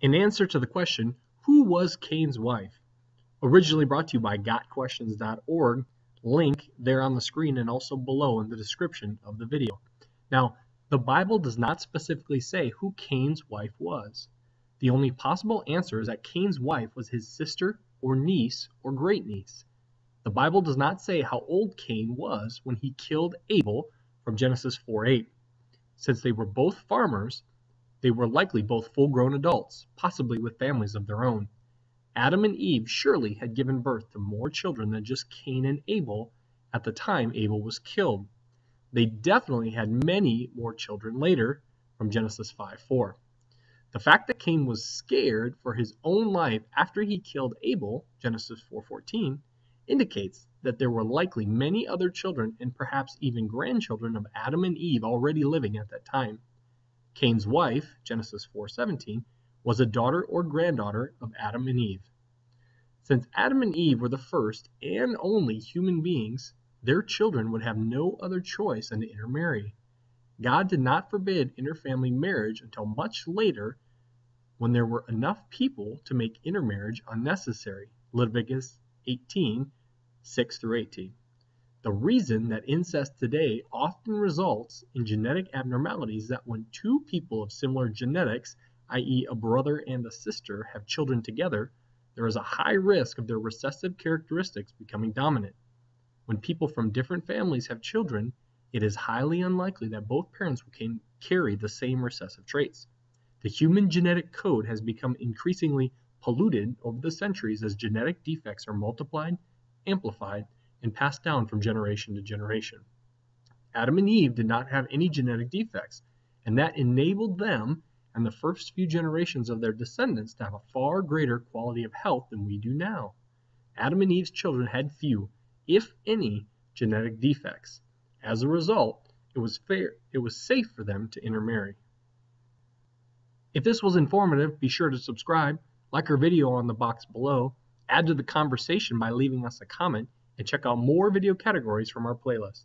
In answer to the question, who was Cain's wife? Originally brought to you by gotquestions.org, link there on the screen and also below in the description of the video. Now, the Bible does not specifically say who Cain's wife was. The only possible answer is that Cain's wife was his sister or niece or great-niece. The Bible does not say how old Cain was when he killed Abel from Genesis 4:8. Since they were both farmers, they were likely both full-grown adults, possibly with families of their own. Adam and Eve surely had given birth to more children than just Cain and Abel at the time Abel was killed. They definitely had many more children later from Genesis 5:4. The fact that Cain was scared for his own life after he killed Abel, Genesis 4:14, indicates that there were likely many other children and perhaps even grandchildren of Adam and Eve already living at that time. Cain's wife, Genesis 4:17, was a daughter or granddaughter of Adam and Eve. Since Adam and Eve were the first and only human beings, their children would have no other choice than to intermarry. God did not forbid interfamily marriage until much later, when there were enough people to make intermarriage unnecessary. Leviticus 18, 6-18. The reason that incest today often results in genetic abnormalities is that when two people of similar genetics, i.e. a brother and a sister, have children together, there is a high risk of their recessive characteristics becoming dominant. When people from different families have children, it is highly unlikely that both parents can carry the same recessive traits. The human genetic code has become increasingly polluted over the centuries as genetic defects are multiplied, amplified, and passed down from generation to generation. Adam and Eve did not have any genetic defects, and that enabled them and the first few generations of their descendants to have a far greater quality of health than we do now. Adam and Eve's children had few, if any, genetic defects. As a result, it was safe for them to intermarry. If this was informative, be sure to subscribe, like our video on the box below, add to the conversation by leaving us a comment, and check out more video categories from our playlist.